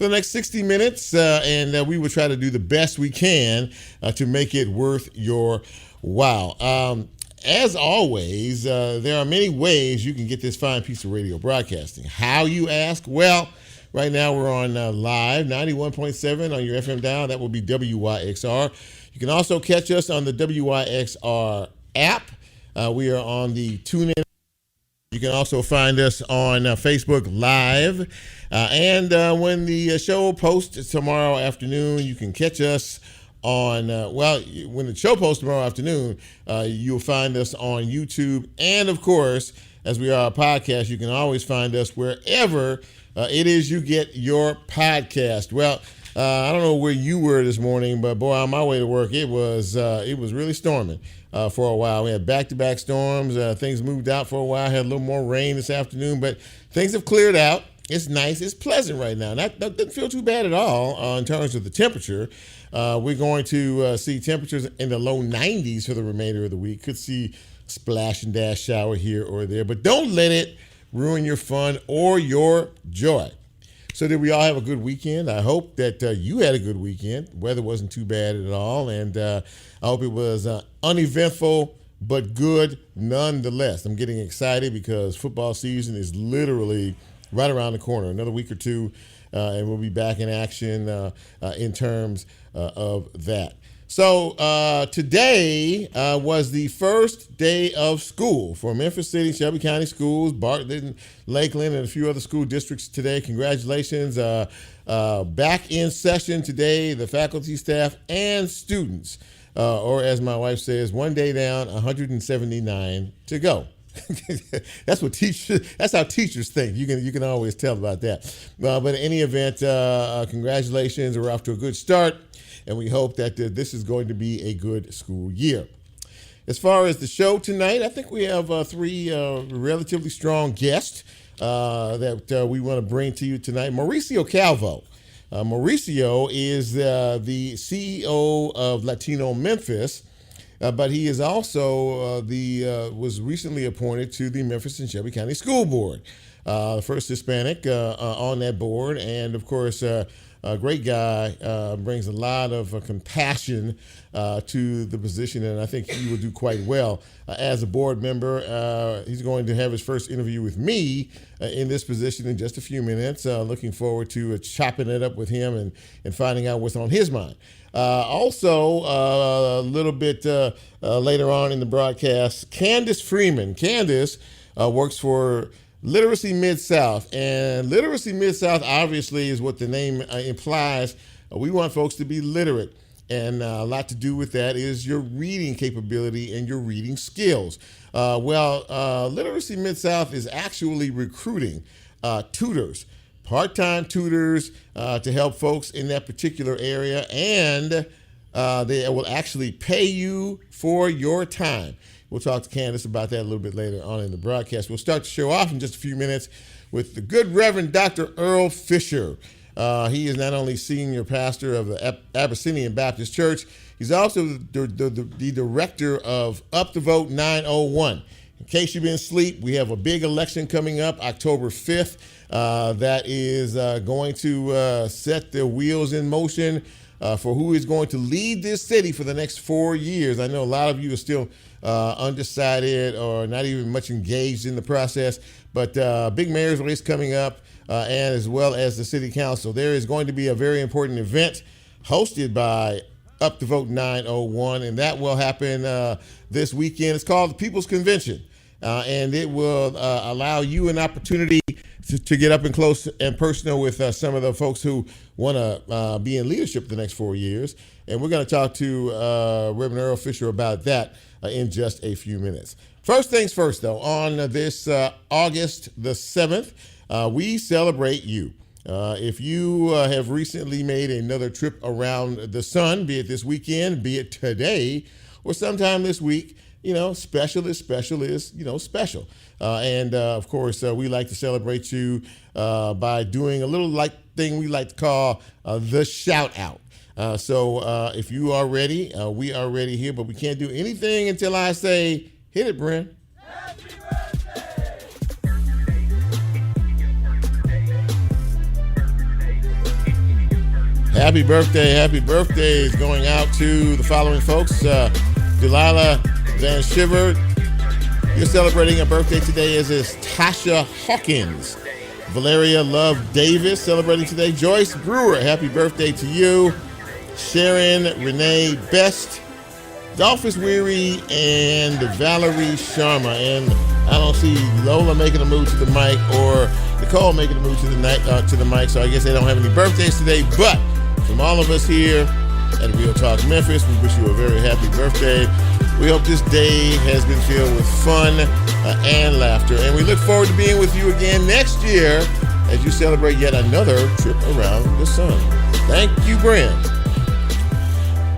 for the next 60 minutes, and we will try to do the best we can to make it worth your while. As always, there are many ways you can get this fine piece of radio broadcasting. How, you ask? Well, right now we're on live, 91.7 on your FM dial. That will be WYXR. You can also catch us on the WYXR app. We are on the TuneIn. You can also find us on Facebook Live. And when the show posts tomorrow afternoon, you can catch us on, when the show posts tomorrow afternoon, you'll find us on YouTube. And, of course, as we are a podcast, you can always find us wherever it is you get your podcast. Well, I don't know where you were this morning, but, boy, on my way to work, it was really storming for a while. We had back-to-back storms. Things moved out for a while. Had a little more rain this afternoon, but things have cleared out. It's nice. It's pleasant right now. That doesn't feel too bad at all in terms of the temperature. We're going to see temperatures in the low 90s for the remainder of the week. Could see a splash and dash shower here or there, but don't let it ruin your fun or your joy. So did we all have a good weekend? I hope that you had a good weekend. Weather wasn't too bad at all, and I hope it was uneventful but good nonetheless. I'm getting excited because football season is literally right around the corner, another week or two, and we'll be back in action in terms of that. So today was the first day of school for Memphis City, Shelby County Schools, Bartlett, Lakeland, and a few other school districts today. Congratulations. Back in session today, the faculty, staff, and students, or as my wife says, one day down, 179 to go. That's how teachers think. You can always tell about that. But in any event, congratulations. We're off to a good start, and we hope that this is going to be a good school year. As far as the show tonight, I think we have three relatively strong guests that we want to bring to you tonight. Mauricio Calvo. Mauricio is the CEO of Latino Memphis. But he is also was recently appointed to the Memphis and Shelby County School Board, the first Hispanic on that board, and of course, a great guy, brings a lot of compassion to the position, and I think he will do quite well as a board member. He's going to have his first interview with me in this position in just a few minutes. Looking forward to chopping it up with him and finding out what's on his mind. Also, a little bit later on in the broadcast, Candace Freeman. Candace works for Literacy Mid-South, and Literacy Mid-South obviously is what the name implies. We want folks to be literate, and a lot to do with that is your reading capability and your reading skills. Literacy Mid-South is actually recruiting tutors, part-time tutors to help folks in that particular area, and they will actually pay you for your time. We'll talk to Candace about that a little bit later on in the broadcast. We'll start the show off in just a few minutes with the good Reverend Dr. Earle Fisher. He is not only senior pastor of the Abyssinian Baptist Church, he's also the director of Up to Vote 901. In case you've been asleep, we have a big election coming up October 5th. That is going to set the wheels in motion for who is going to lead this city for the next 4 years. I know a lot of you are still undecided or not even much engaged in the process, but big mayor's race coming up, and as well as the city council. There is going to be a very important event hosted by Up to Vote 901, and that will happen this weekend. It's called the People's Convention, and it will allow you an opportunity to get up and close and personal with some of the folks who want to be in leadership the next 4 years. And we're going to talk to Reverend Earle Fisher about that in just a few minutes. First things first, though, on this August the 7th, we celebrate you. If you have recently made another trip around the sun, be it this weekend, be it today, or sometime this week, special is special. And of course, we like to celebrate you by doing a little thing we like to call the shout out. So if you are ready, we are ready here, but we can't do anything until I say, hit it, Brent. Happy birthday! Happy birthday is going out to the following folks. Delilah Van Shiver, you're celebrating a birthday today, as is Tasha Hawkins. Valeria Love Davis celebrating today. Joyce Brewer, happy birthday to you. Sharon Renee Best, Dolphus Weary, and Valerie Sharma. And I don't see Lola making a move to the mic or Nicole making a move to the mic, so I guess they don't have any birthdays today. But from all of us here at Real Talk Memphis, we wish you a very happy birthday. We hope this day has been filled with fun and laughter. And we look forward to being with you again next year as you celebrate yet another trip around the sun. Thank you, Brent.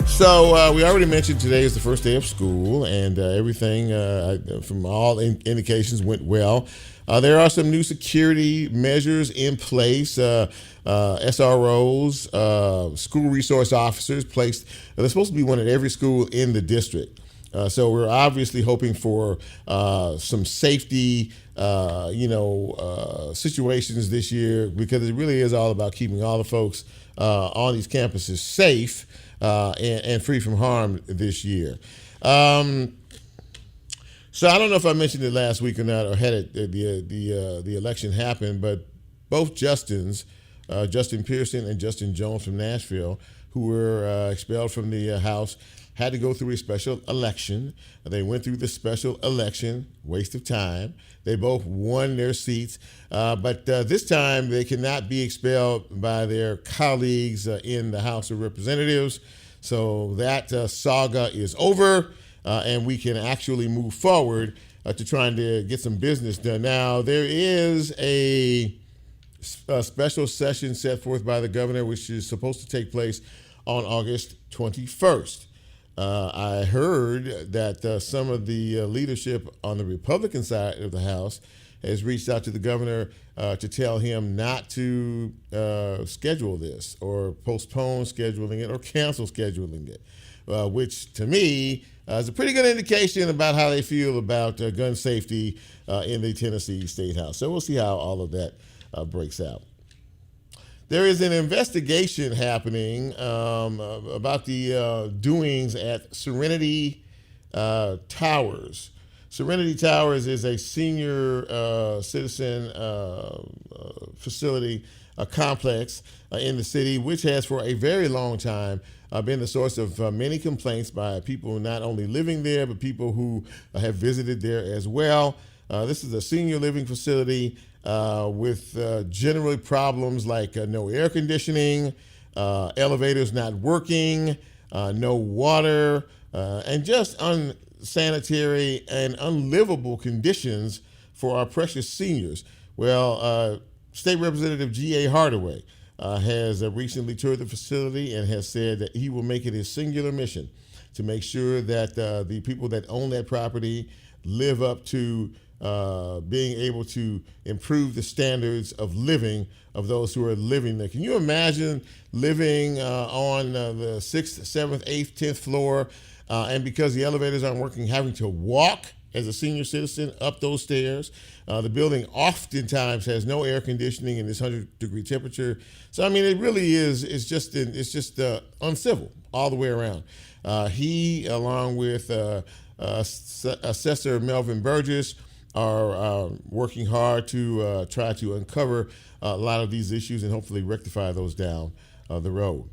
So we already mentioned today is the first day of school, and everything from all indications went well. There are some new security measures in place. SROs, school resource officers placed. There's supposed to be one at every school in the district. So we're obviously hoping for some safety, situations this year, because it really is all about keeping all the folks on these campuses safe and free from harm this year. So I don't know if I mentioned it last week or not, or had it the election happen, but both Justins, Justin Pearson and Justin Jones from Nashville, who were expelled from the House, had to go through a special election. They went through the special election, waste of time. They both won their seats, but this time they cannot be expelled by their colleagues in the House of Representatives. So that saga is over, and we can actually move forward to trying to get some business done. Now, there is a special session set forth by the governor, which is supposed to take place on August 21st. I heard that some of the leadership on the Republican side of the House has reached out to the governor to tell him not to schedule this, or postpone scheduling it, or cancel scheduling it, which to me is a pretty good indication about how they feel about gun safety in the Tennessee State House. So we'll see how all of that breaks out. There is an investigation happening about the doings at Serenity Towers. Serenity Towers is a senior citizen facility, a complex in the city, which has for a very long time been the source of many complaints by people not only living there, but people who have visited there as well. This is a senior living facility with generally problems like no air conditioning, elevators not working, no water, and just unsanitary and unlivable conditions for our precious seniors. Well, State Representative G.A. Hardaway has recently toured the facility and has said that he will make it his singular mission to make sure that the people that own that property live up to being able to improve the standards of living of those who are living there. Can you imagine living on the 6th, 7th, 8th, 10th floor, and because the elevators aren't working, having to walk as a senior citizen up those stairs? The building oftentimes has no air conditioning in this 100-degree temperature. So I mean, it really is. It's just uncivil all the way around. He, along with Assessor Melvin Burgess, are working hard to try to uncover a lot of these issues and hopefully rectify those down the road.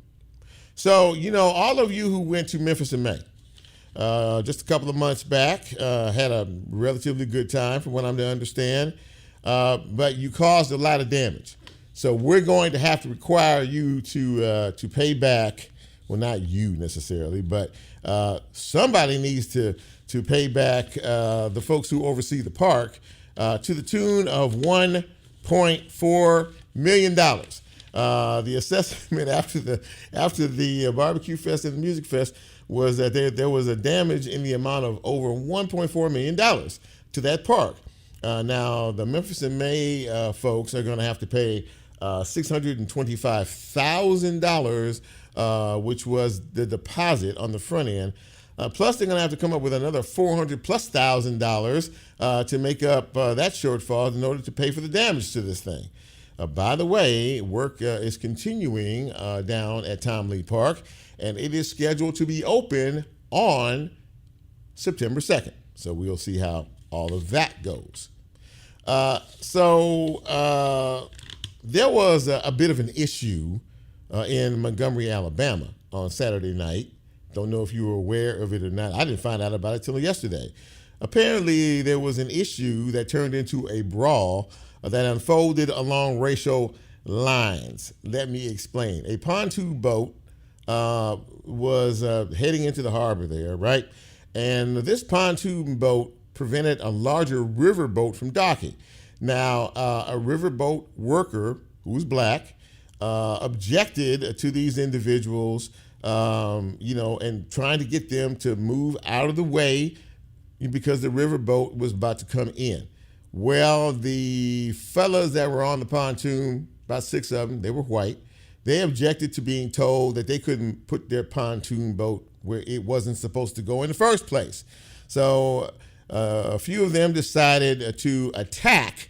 So, all of you who went to Memphis in May, just a couple of months back, had a relatively good time from what I'm to understand, but you caused a lot of damage. So we're going to have to require you to pay back, well, not you necessarily, but somebody needs to pay back the folks who oversee the park to the tune of $1.4 million. The assessment after the barbecue fest and the music fest was that there was a damage in the amount of over $1.4 million to that park. Now, the Memphis in May folks are going to have to pay $625,000, which was the deposit on the front end. Plus, they're going to have to come up with another $400,000+ to make up that shortfall in order to pay for the damage to this thing. By the way, work is continuing down at Tom Lee Park, and it is scheduled to be open on September 2nd. So we'll see how all of that goes. There was a bit of an issue in Montgomery, Alabama on Saturday night. Don't know if you were aware of it or not. I didn't find out about it till yesterday. Apparently, there was an issue that turned into a brawl that unfolded along racial lines. Let me explain. A pontoon boat was heading into the harbor there, right? And this pontoon boat prevented a larger riverboat from docking. Now, a riverboat worker who was black objected to these individuals, and trying to get them to move out of the way because the riverboat was about to come in. Well, the fellas that were on the pontoon, about 6 of them, they were white. They objected to being told that they couldn't put their pontoon boat where it wasn't supposed to go in the first place. So a few of them decided to attack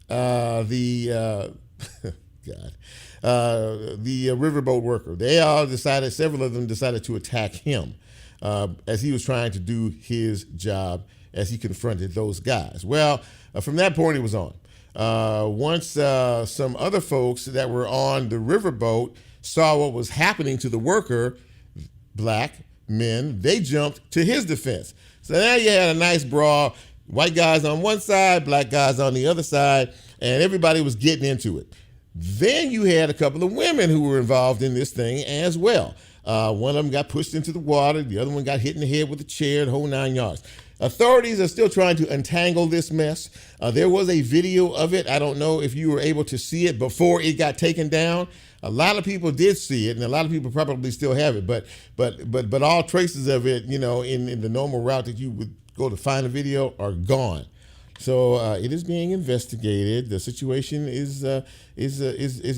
the riverboat worker. Several of them decided to attack him as he was trying to do his job as he confronted those guys. Well, from that point, it was on. Once some other folks that were on the riverboat saw what was happening to the worker, black men, they jumped to his defense. So now you had a nice brawl, white guys on one side, black guys on the other side, and everybody was getting into it. Then you had a couple of women who were involved in this thing as well. One of them got pushed into the water. The other one got hit in the head with a chair, the whole 9 yards. Authorities are still trying to untangle this mess. There was a video of it. I don't know if you were able to see it before it got taken down. A lot of people did see it, and a lot of people probably still have it. But all traces of it, in the normal route that you would go to find a video, are gone. So it is being investigated. The situation is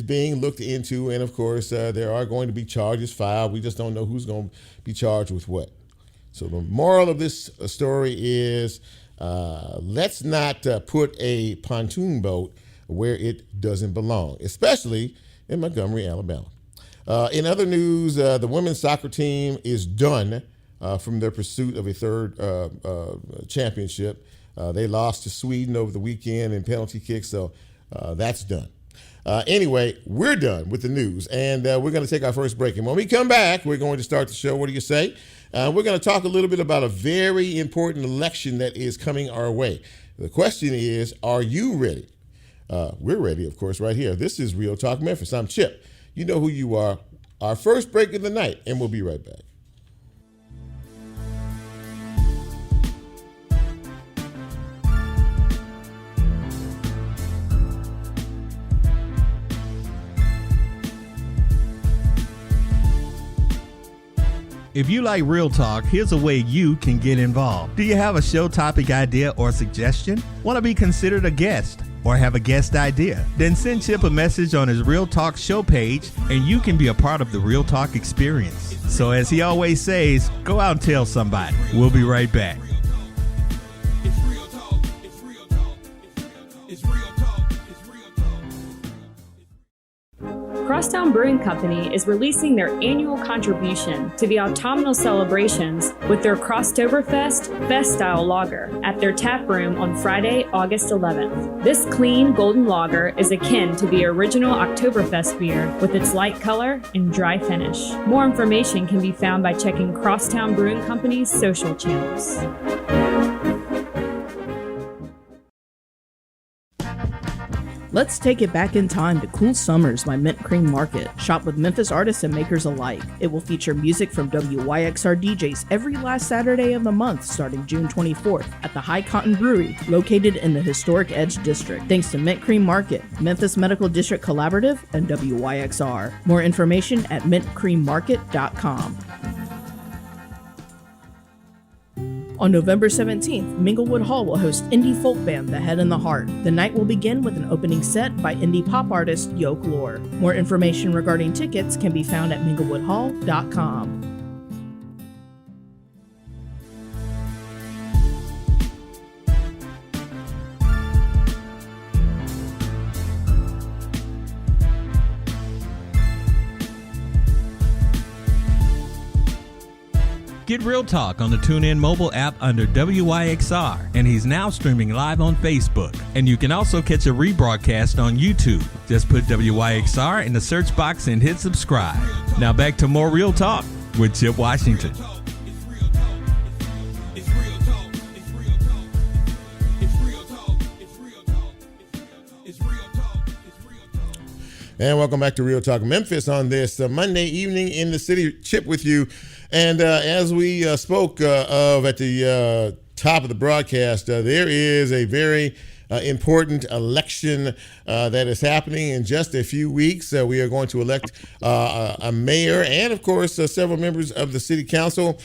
being looked into, and of course there are going to be charges filed. We just don't know who's going to be charged with what. So the moral of this story is let's not put a pontoon boat where it doesn't belong, especially in Montgomery, Alabama. In other news, the women's soccer team is done from their pursuit of a third championship. They lost to Sweden over the weekend in penalty kicks, so that's done. Anyway, we're done with the news, and we're going to take our first break. And when we come back, we're going to start the show. What do you say? We're going to talk a little bit about a very important election that is coming our way. The question is, are you ready? We're ready, of course, right here. This is Real Talk Memphis. I'm Chip. You know who you are. Our first break of the night, and we'll be right back. If you like Real Talk, here's a way you can get involved. Do you have a show topic idea or suggestion? Want to be considered a guest or have a guest idea? Then send Chip a message on his Real Talk show page and you can be a part of the Real Talk experience. So as he always says, go out and tell somebody. We'll be right back. Crosstown Brewing Company is releasing their annual contribution to the autumnal celebrations with their Crosstoberfest Fest-style lager at their tap room on Friday, August 11th. This clean golden lager is akin to the original Oktoberfest beer with its light color and dry finish. More information can be found by checking Crosstown Brewing Company's social channels. Let's take it back in time to cool summers by Mint Cream Market. Shop with Memphis artists and makers alike. It will feature music from WYXR DJs every last Saturday of the month starting June 24th at the High Cotton Brewery, located in the historic Edge District. Thanks to Mint Cream Market, Memphis Medical District Collaborative, and WYXR. More information at mintcreammarket.com. On November 17th, Minglewood Hall will host indie folk band The Head and the Heart. The night will begin with an opening set by indie pop artist Yoke Lore. More information regarding tickets can be found at minglewoodhall.com. Get Real Talk on the TuneIn mobile app under WYXR, and he's now streaming live on Facebook. And you can also catch a rebroadcast on YouTube. Just put WYXR in the search box and hit subscribe. Now back to more Real Talk with Chip Washington. And welcome back to Real Talk Memphis on this Monday evening in the city. Chip with you. And as we spoke of at the top of the broadcast, there is a very important election that is happening in just a few weeks. We are going to elect a mayor and, of course, several members of the city council.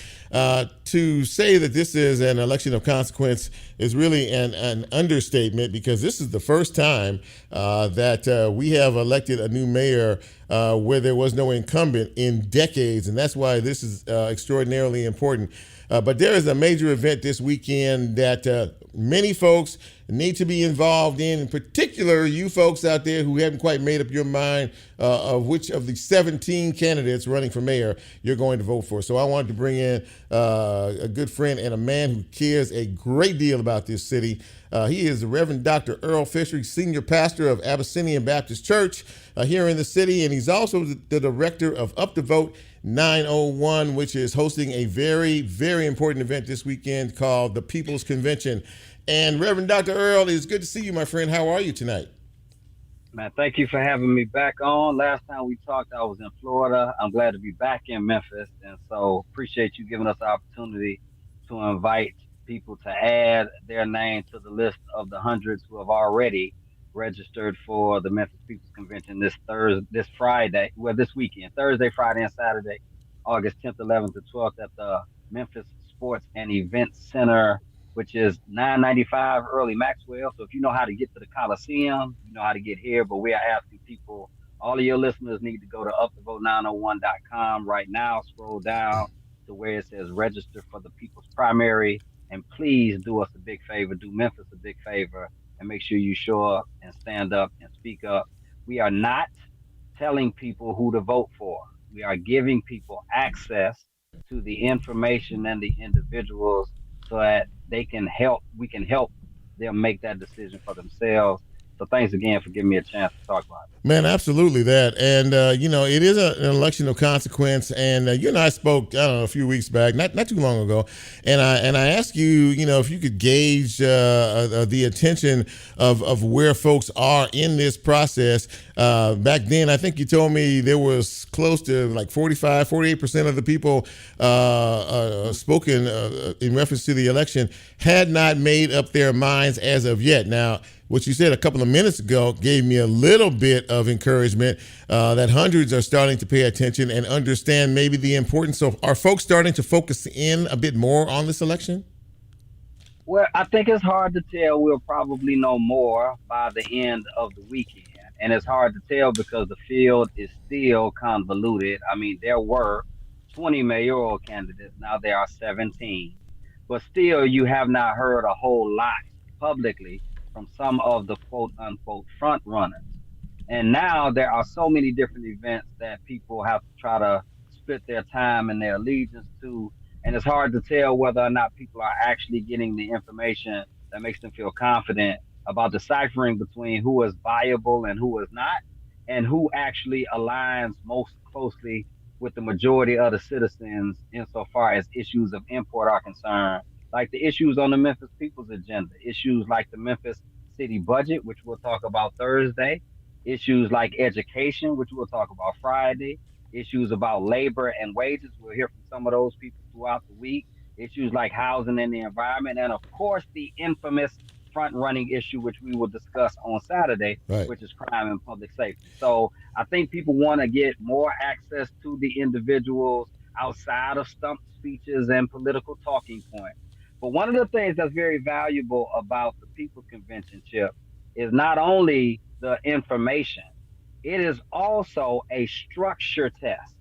To say that this is an election of consequence is really an understatement, because this is the first time that we have elected a new mayor where there was no incumbent in decades, and that's why this is extraordinarily important. But there is a major event this weekend that many folks need to be involved in particular you folks out there who haven't quite made up your mind of which of the 17 candidates running for mayor you're going to vote for. So I wanted to bring in a good friend and a man who cares a great deal about this city. He is the Reverend Dr. Earle Fisher, senior pastor of Abyssinian Baptist Church here in the city, and he's also the director of Up to Vote 901, which is hosting a very, very important event this weekend called the People's Convention. And Reverend Dr. Earle, it's good to see you, my friend. How are you tonight? Man, thank you for having me back on. Last time we talked, I was in Florida. I'm glad to be back in Memphis. And so appreciate you giving us the opportunity to invite people to add their name to the list of the hundreds who have already registered for the Memphis People's Convention this weekend, Thursday, Friday, and Saturday, August 10th, 11th, and 12th at the Memphis Sports and Events Center, which is 995 Earle Maxwell. So if you know how to get to the Coliseum, you know how to get here. But we are asking people, all of your listeners need to go to uptovote901.com right now. Scroll down to where it says register for the People's Primary. And please do us a big favor, do Memphis a big favor, and make sure you show up and stand up and speak up. We are not telling people who to vote for. We are giving people access to the information and the individuals so that we can help them make that decision for themselves. So thanks again for giving me a chance to talk about it. Man, absolutely that. And, it is an election of consequence. And you and I spoke, a few weeks back, not too long ago. And I asked you, if you could gauge the attention of where folks are in this process. Back then, I think you told me there was close to like 48% of the people spoken in reference to the election had not made up their minds as of yet. Now, what you said a couple of minutes ago gave me a little bit of encouragement that hundreds are starting to pay attention and understand maybe the importance. So are folks starting to focus in a bit more on this election? Well, I think it's hard to tell. We'll probably know more by the end of the weekend. And it's hard to tell because the field is still convoluted. I mean, there were 20 mayoral candidates. Now there are 17. But still, you have not heard a whole lot publicly from some of the quote-unquote front runners. And now there are so many different events that people have to try to split their time and their allegiance to. And it's hard to tell whether or not people are actually getting the information that makes them feel confident about deciphering between who is viable and who is not, and who actually aligns most closely with the majority of the citizens insofar as issues of import are concerned. Like the issues on the Memphis People's Agenda, issues like the Memphis City budget, which we'll talk about Thursday, issues like education, which we'll talk about Friday, issues about labor and wages. We'll hear from some of those people throughout the week, issues like housing and the environment, and of course the infamous front-running issue, which we will discuss on Saturday, right, which is crime and public safety. So I think people want to get more access to the individuals outside of stump speeches and political talking points. But one of the things that's very valuable about the People's Convention, Chip, is not only the information, it is also a structure test.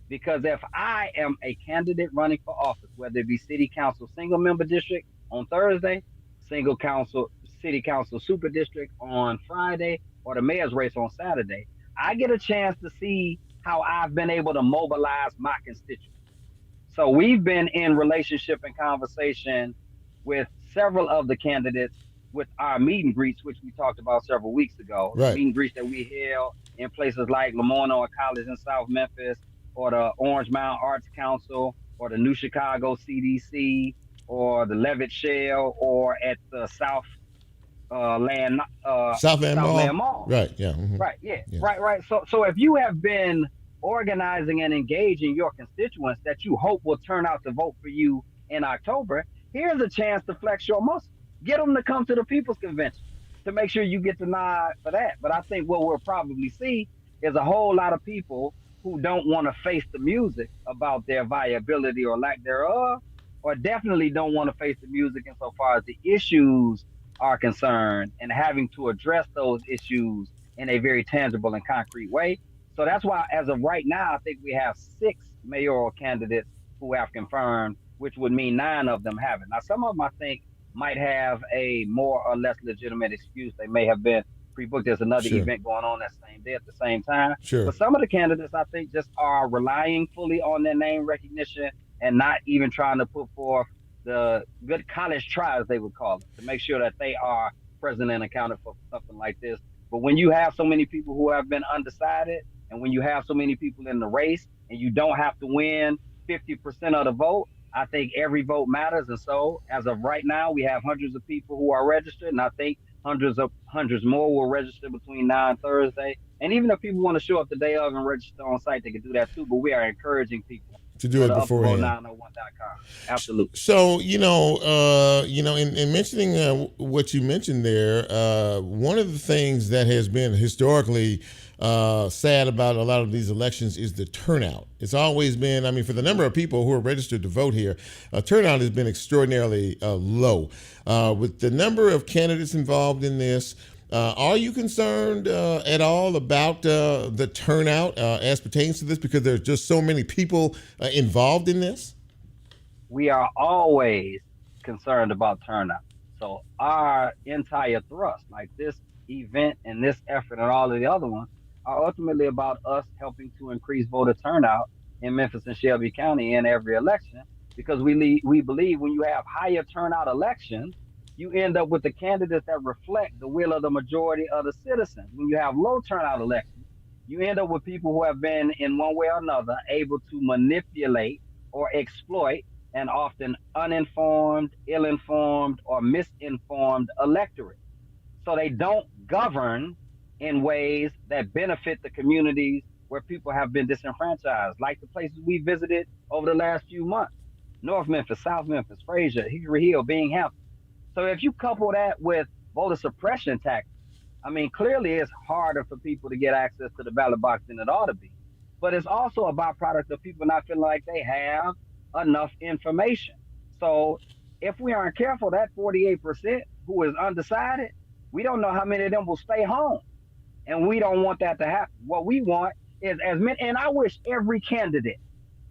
Because if I am a candidate running for office, whether it be city council single member district on Thursday, city council super district on Friday, or the mayor's race on Saturday, I get a chance to see how I've been able to mobilize my constituents. So we've been in relationship and conversation with several of the candidates with our meet and greets, which we talked about several weeks ago. The Right. meet and greets that we held in places like Lamona College in South Memphis, or the Orange Mound Arts Council, or the New Chicago CDC, or the Levitt Shell, or at the Land Southland Southland Mall. Mall. Right. Yeah. Mhm. Right. Yeah. Yeah. Right. So if you have been organizing and engaging your constituents that you hope will turn out to vote for you in October, here's a chance to flex your muscle. Get them to come to the People's Convention to make sure you get the nod for that. But I think what we'll probably see is a whole lot of people who don't want to face the music about their viability or lack thereof, or definitely don't want to face the music insofar as the issues are concerned and having to address those issues in a very tangible and concrete way. So that's why, as of right now, I think we have 6 mayoral candidates who have confirmed, which would mean 9 of them haven't. Now, some of them I think might have a more or less legitimate excuse. They may have been pre-booked. There's another Sure. event going on that same day at the same time. Sure. But some of the candidates, I think, just are relying fully on their name recognition and not even trying to put forth the good college try, as they would call it, to make sure that they are present and accounted for something like this. But when you have so many people who have been undecided, and when you have so many people in the race, and you don't have to win 50% of the vote, I think every vote matters. And so, as of right now, we have hundreds of people who are registered, and I think hundreds more will register between now and Thursday. And even if people want to show up the day of and register on site, they can do that too. But we are encouraging people To do it beforehand. 901.com. Absolutely. So, in mentioning what you mentioned there, one of the things that has been historically sad about a lot of these elections is the turnout. It's always been, I mean, for the number of people who are registered to vote here, turnout has been extraordinarily low. With the number of candidates involved in this, are you concerned at all about the turnout as pertains to this, because there's just so many people involved in this? We are always concerned about turnout. So our entire thrust, like this event and this effort and all of the other ones, are ultimately about us helping to increase voter turnout in Memphis and Shelby County in every election, because we believe when you have higher turnout elections, you end up with the candidates that reflect the will of the majority of the citizens. When you have low turnout elections, you end up with people who have been, in one way or another, able to manipulate or exploit an often uninformed, ill-informed, or misinformed electorate. So they don't govern in ways that benefit the communities where people have been disenfranchised, like the places we visited over the last few months: North Memphis, South Memphis, Frazier, Hickory Hill, Binghamton. So if you couple that with voter suppression tactics, I mean, clearly it's harder for people to get access to the ballot box than it ought to be. But it's also a byproduct of people not feeling like they have enough information. So if we aren't careful, that 48% who is undecided, we don't know how many of them will stay home. And we don't want that to happen. What we want is as many, and I wish every candidate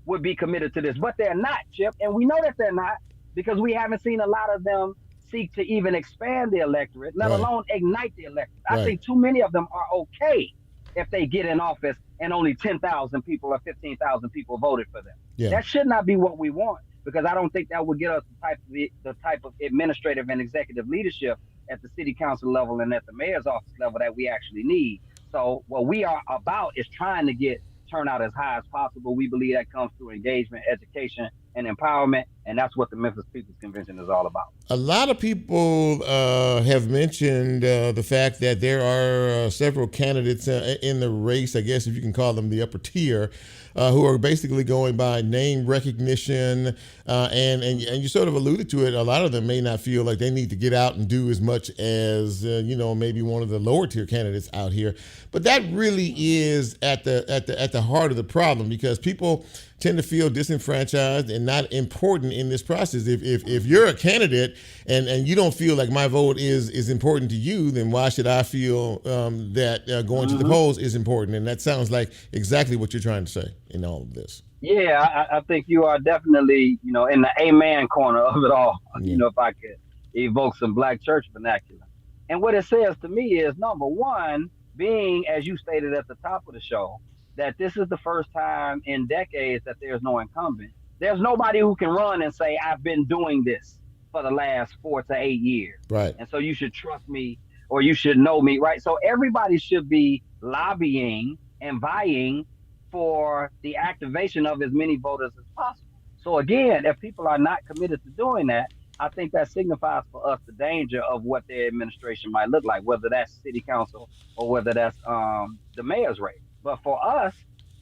would be committed to this, but they're not, Chip. And we know that they're not, because we haven't seen a lot of them seek to even expand the electorate, let alone ignite the electorate. I think too many of them are okay if they get in office and only 10,000 people or 15,000 people voted for them. Yeah. That should not be what we want, because I don't think that would get us the type of administrative and executive leadership at the city council level and at the mayor's office level that we actually need. So what we are about is trying to get turnout as high as possible. We believe that comes through engagement, education, and empowerment, and that's what the Memphis People's Convention is all about. A lot of people have mentioned the fact that there are several candidates in the race, I guess if you can call them the upper tier, who are basically going by name recognition, and you sort of alluded to it. A lot of them may not feel like they need to get out and do as much as maybe one of the lower tier candidates out here. But that really is at the heart of the problem, because people tend to feel disenfranchised and not important in this process. If you're a candidate and you don't feel like my vote is important to you, then why should I feel that going to the polls is important? And that sounds like exactly what you're trying to say in all of this. Yeah, I think you are definitely, in the amen corner of it all, if I could evoke some black church vernacular. And what it says to me is, number one, being, as you stated at the top of the show, that this is the first time in decades that there's no incumbent. There's nobody who can run and say, I've been doing this for the last 4 to 8 years. Right. And so you should trust me or you should know me, right? So everybody should be lobbying and vying for the activation of as many voters as possible. So again, if people are not committed to doing that, I think that signifies for us the danger of what their administration might look like, whether that's city council or whether that's the mayor's race. But for us,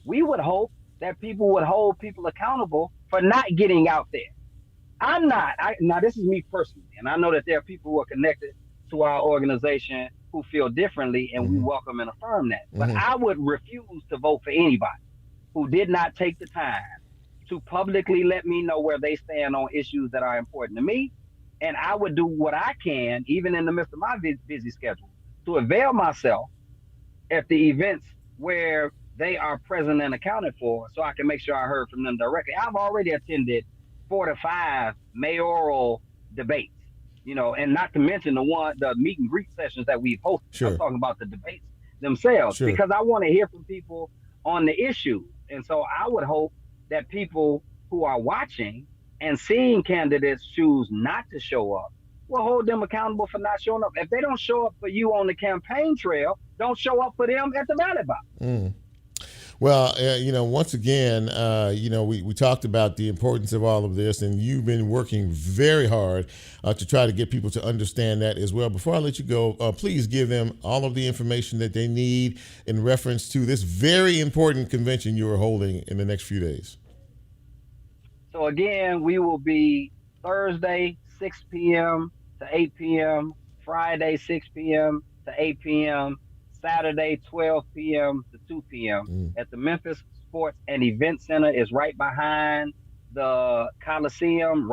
we would hope that people would hold people accountable for not getting out there. Now this is me personally, and I know that there are people who are connected to our organization who feel differently, and we welcome and affirm that. But I would refuse to vote for anybody who did not take the time to publicly let me know where they stand on issues that are important to me. And I would do what I can, even in the midst of my busy schedule, to avail myself at the events where they are present and accounted for, so I can make sure I heard from them directly. I've already attended 4 to 5 mayoral debates, and not to mention the meet and greet sessions that we've hosted. Sure. I'm talking about the debates themselves, Sure. because I want to hear from people on the issue. And so I would hope that people who are watching and seeing candidates choose not to show up will hold them accountable for not showing up. If they don't show up for you on the campaign trail, don't show up for them at the ballot box. Well, once again, we talked about the importance of all of this, and you've been working very hard to try to get people to understand that as well. Before I let you go, please give them all of the information that they need in reference to this very important convention you are holding in the next few days. So again, we will be Thursday, 6 p.m. to 8 p.m., Friday, 6 p.m. to 8 p.m., Saturday, 12 p.m. to 2 p.m. at the Memphis Sports and Event Center. Is right behind the Coliseum,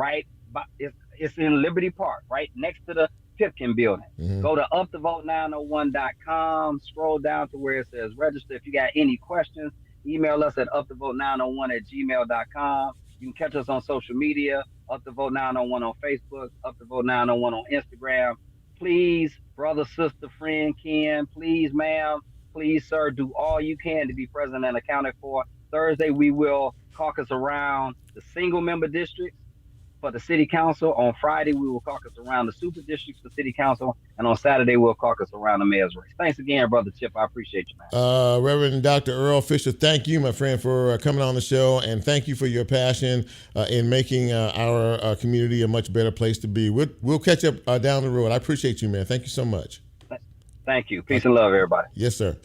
it's in Liberty Park, right next to the Pipkin building. Go to upthevote901.com, scroll down to where it says register. If you got any questions, email us at upthevote901@gmail.com. You can catch us on social media, upthevote901 on Facebook, upthevote901 on Instagram. Please, brother, sister, friend, Ken, please, ma'am, please, sir, do all you can to be present and accounted for. Thursday, we will caucus around the single member districts for the city council. On Friday, we will caucus around the super districts for city council. And on Saturday, we'll caucus around the mayor's race. Thanks again, Brother Chip. I appreciate you, man. Reverend Dr. Earle Fisher, thank you, my friend, for coming on the show. And thank you for your passion in making our community a much better place to be. We'll catch up down the road. I appreciate you, man. Thank you so much. Thank you. Peace and love, everybody. Yes, sir.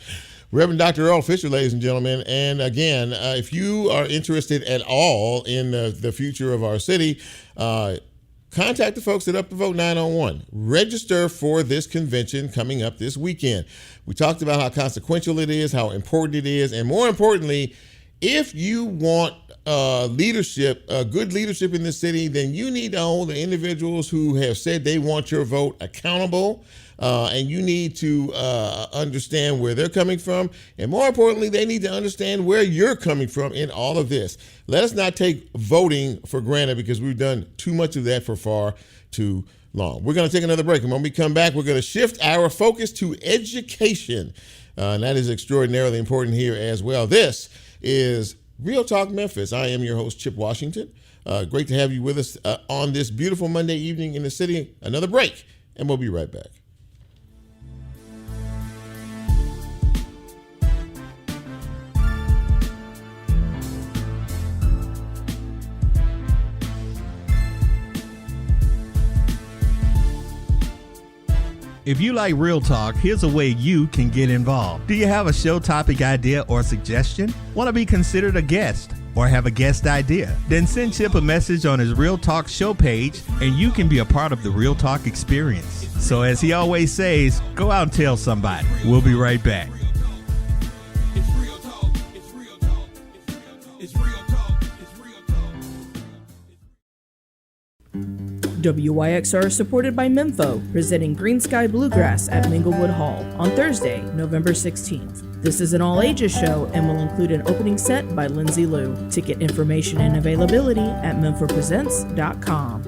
Reverend Dr. Earle Fisher, ladies and gentlemen. And again, if you are interested at all in the future of our city, contact the folks at Up the Vote 901. Register for this convention coming up this weekend. We talked about how consequential it is, how important it is, and more importantly, if you want leadership, good leadership in the city, then you need to hold the individuals who have said they want your vote accountable. And you need to understand where they're coming from. And more importantly, they need to understand where you're coming from in all of this. Let us not take voting for granted, because we've done too much of that for far too long. We're going to take another break. And when we come back, we're going to shift our focus to education. And that is extraordinarily important here as well. This is Real Talk Memphis. I am your host, Chip Washington. Great to have you with us on this beautiful Monday evening in the city. Another break, and we'll be right back. If you like Real Talk, here's a way you can get involved. Do you have a show topic idea or suggestion? Want to be considered a guest or have a guest idea? Then send Chip a message on his Real Talk show page and you can be a part of the Real Talk experience. So as he always says, go out and tell somebody. We'll be right back. WYXR is supported by Minfo, presenting Green Sky Bluegrass at Minglewood Hall on Thursday, November 16th. This is an all-ages show and will include an opening set by Lindsay Liu. Ticket information and availability at minfopresents.com.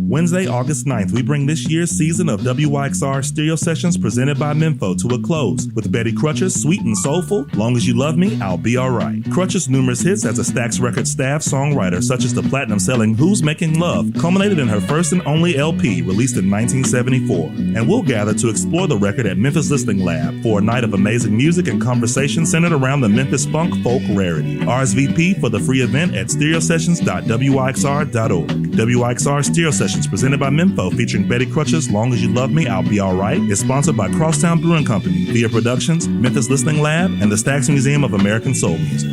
Wednesday, August 9th, we bring this year's season of WYXR Stereo Sessions presented by Menfo to a close with Betty Crutcher's sweet and soulful Long As You Love Me, I'll Be Alright. Crutcher's numerous hits as a Stax Records staff songwriter, such as the platinum-selling Who's Making Love, culminated in her first and only LP released in 1974. And we'll gather to explore the record at Memphis Listening Lab for a night of amazing music and conversation centered around the Memphis funk folk rarity. RSVP for the free event at stereosessions.wyxr.org. WYXR Stereo Sessions presented by Menfo featuring Betty Crutcher's Long As You Love Me, I'll Be Alright is sponsored by Crosstown Brewing Company, Via Productions, Memphis Listening Lab, and the Stax Museum of American Soul Music.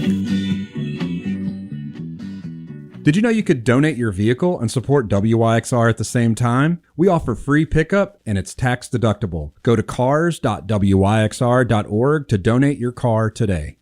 Did you know you could donate your vehicle and support WYXR at the same time? We offer free pickup and it's tax deductible. Go to cars.wyxr.org to donate your car today.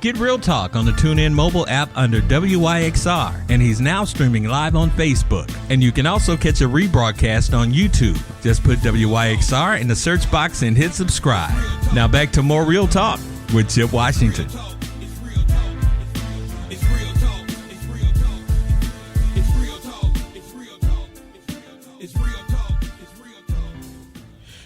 Get Real Talk on the TuneIn mobile app under WYXR, and he's now streaming live on Facebook. And you can also catch a rebroadcast on YouTube. Just put WYXR in the search box and hit subscribe. Now back to more Real Talk with Chip Washington.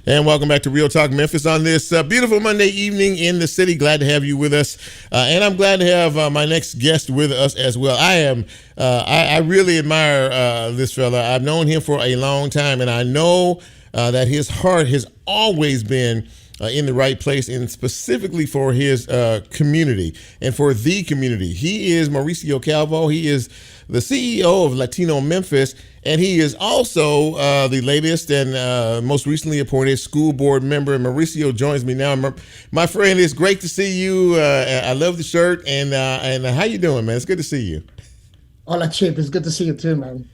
And welcome back to Real Talk Memphis on this beautiful Monday evening in the city. Glad to have you with us. And I'm glad to have my next guest with us as well. I really admire this fella. I've known him for a long time, and I know that his heart has always been in the right place, and specifically for his community and for the community. He is Mauricio Calvo. He is the CEO of Latino Memphis, and he is also the latest and most recently appointed school board member. And Mauricio joins me now. My friend, it's great to see you. I love the shirt, and how you doing, man? It's good to see you. Hola, Chip. It's good to see you too, man.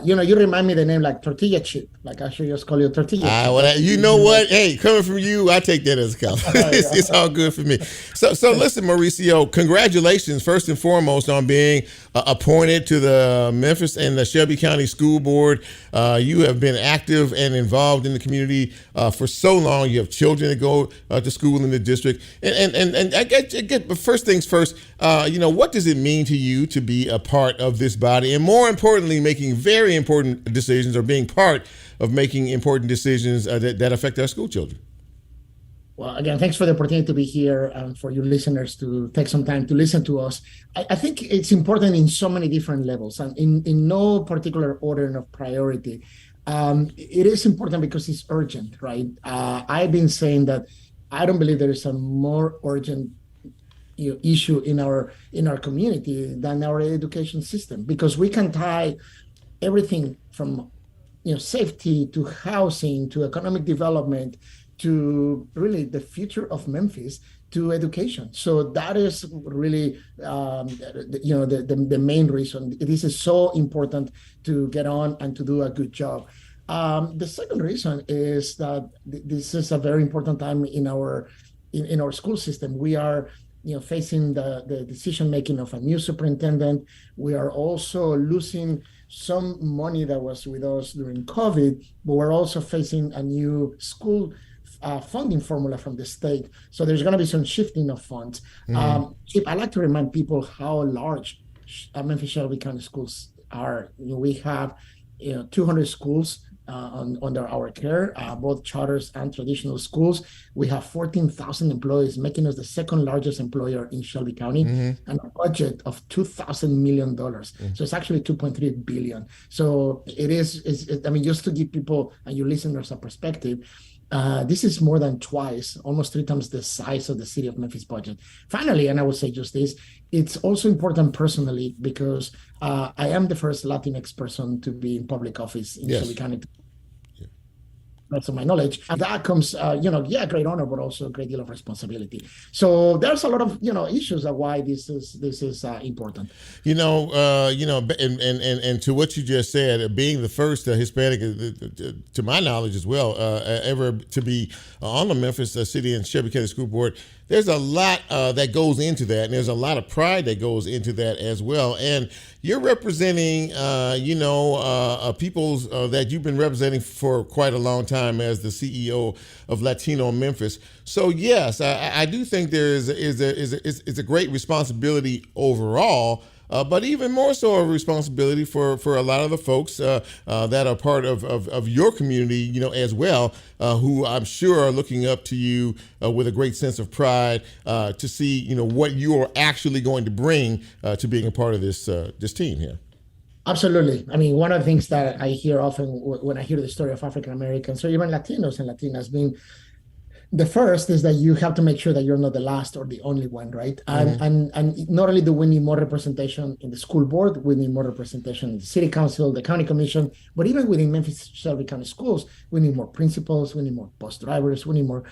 You remind me the name like Tortilla Chip. Like I should just call you Tortilla Chip. Well, you know what? Hey, coming from you, I take that as a compliment. It's all good for me. So listen, Mauricio, congratulations first and foremost on being appointed to the Memphis and the Shelby County School Board. You have been active and involved in the community for so long. You have children that go to school in the district. And I get, but first things first, what does it mean to you to be a part of this body, and more importantly, making very important decisions or being part of making important decisions that affect our school children? Well, again, thanks for the opportunity to be here and for your listeners to take some time to listen to us. I think it's important in so many different levels and in no particular order of priority. It is important because it's urgent, right? I've been saying that I don't believe there is a more urgent issue in our community than our education system, because we can tie everything from safety to housing to economic development to really the future of Memphis to education. So that is really the main reason it is so important to get on and to do a good job. The second reason is that this is a very important time in our school system. We are facing the decision-making of a new superintendent. We are also losing some money that was with us during COVID, but we're also facing a new school funding formula from the state. So there's going to be some shifting of funds. Chip, I like to remind people how large Memphis Shelby County schools are. We have 200 schools under our care, both charters and traditional schools. We have 14,000 employees, making us the second largest employer in Shelby County, and a budget of $2,000 million. So it's actually $2.3 billion. So it is, just to give people and your listeners a perspective, this is more than twice, almost 3 times the size of the city of Memphis budget. Finally, and I would say just this, it's also important personally because I am the first Latinx person to be in public office in Shelby County. best of my knowledge. And that comes, great honor, but also a great deal of responsibility. So there's a lot of, issues of why this is important. And to what you just said, being the first Hispanic, to my knowledge as well, ever to be on the Memphis City and Shelby County School Board, there's a lot that goes into that, and there's a lot of pride that goes into that as well. And you're representing, peoples that you've been representing for quite a long time as the CEO of Latino Memphis. So yes, I do think there is a great responsibility overall. But even more so a responsibility for a lot of the folks that are part of your community, as well, who I'm sure are looking up to you with a great sense of pride to see, what you are actually going to bring to being a part of this team here. Absolutely. I mean, one of the things that I hear often when I hear the story of African Americans or even Latinos and Latinas being the first is that you have to make sure that you're not the last or the only one, right? And not only do we need more representation in the school board, we need more representation in the city council, the county commission, but even within Memphis Shelby County schools, we need more principals, we need more bus drivers, we need more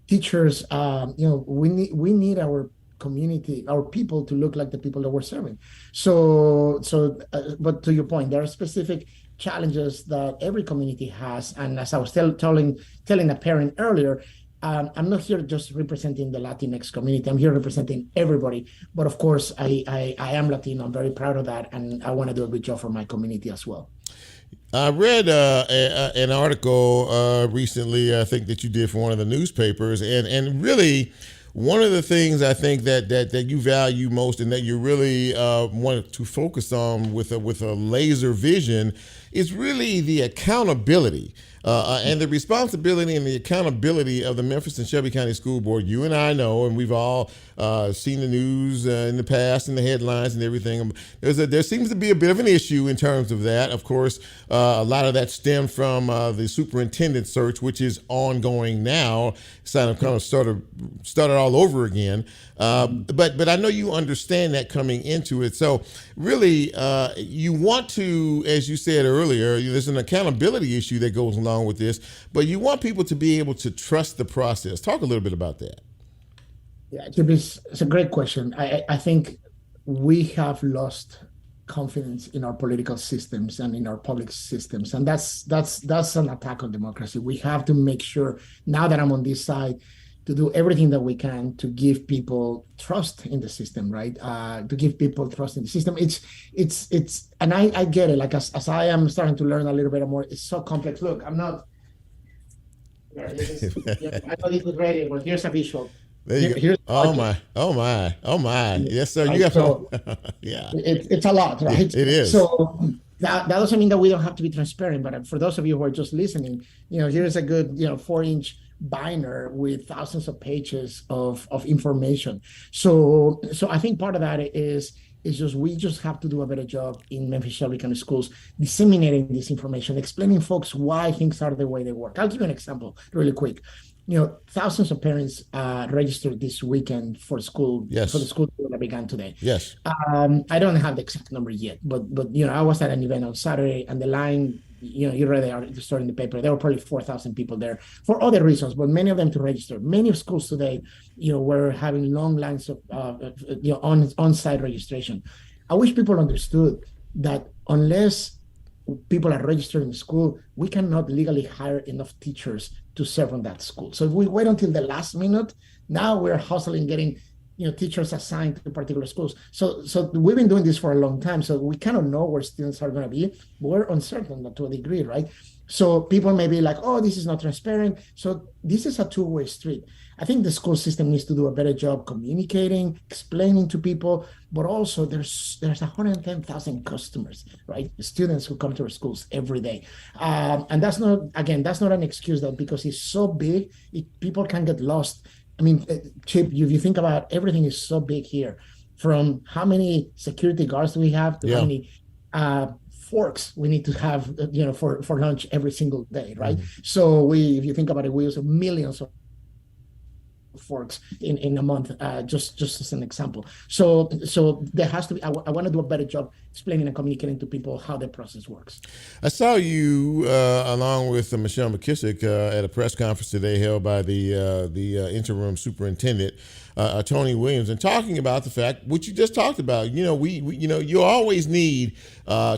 teachers. We need our community, our people to look like the people that we're serving. But to your point, there are specific challenges that every community has. And as I was telling a parent earlier, I'm not here just representing the Latinx community. I'm here representing everybody. But of course, I am Latino. I'm very proud of that. And I want to do a good job for my community as well. I read an article recently, I think that you did for one of the newspapers. And really, one of the things I think that you value most and that you really want to focus on with a laser vision is really the accountability and the responsibility and the accountability of the Memphis and Shelby County School Board. You and I know, and we've all seen the news in the past and the headlines and everything. There seems to be a bit of an issue in terms of that. Of course, a lot of that stemmed from the superintendent search, which is ongoing now. It's kind of started all over again. But I know you understand that coming into it. So really, you want to, as you said earlier, there's an accountability issue that goes along with this, but you want people to be able to trust the process. Talk a little bit about that. Yeah, it's a great question. I think we have lost confidence in our political systems and in our public systems, and that's an attack on democracy. We have to make sure, now that I'm on this side, to do everything that we can to give people trust in the system, right? To give people trust in the system. It's and I get it. Like as I am starting to learn a little bit more, it's so complex. Look, I'm not. I know this is radio, but here's a visual. There you go. Oh my. Yes, sir. You got to. Yeah. It's a lot, right? It is. So that doesn't mean that we don't have to be transparent. But for those of you who are just listening, here's a good 4-inch binder with thousands of pages of information. So I think part of that is we just have to do a better job in Memphis Shelby County schools disseminating this information, explaining folks why things are the way they work. I'll give you an example really quick. Thousands of parents registered this weekend for school. Yes. For the school that began today. Yes. I don't have the exact number yet, but I was at an event on Saturday, and the line, you read the story in the paper. There were probably 4,000 people there for other reasons, but many of them to register. Many of schools today, were having long lines of on-site registration. I wish people understood that unless people are registered in the school, we cannot legally hire enough teachers to serve on that school. So if we wait until the last minute, now we're hustling getting teachers assigned to particular schools. So we've been doing this for a long time. So we kind of know where students are going to be. But we're uncertain to a degree, right? So people may be like, oh, this is not transparent. So this is a two-way street. I think the school system needs to do a better job communicating, explaining to people, but also there's 110,000 customers, right? Students who come to our schools every day. And that's not an excuse that because it's so big, people can get lost. I mean, Chip, if you think about it, everything is so big here, from how many security guards do we have to how many forks we need to have, for lunch every single day, right? Mm-hmm. So if you think about it, we use millions of forks in a month, just as an example. So there has to be, I want to do a better job explaining and communicating to people how the process works. I saw you along with Michelle McKissick at a press conference today held by the interim superintendent, Tony Williams, and talking about the fact what you just talked about. You always need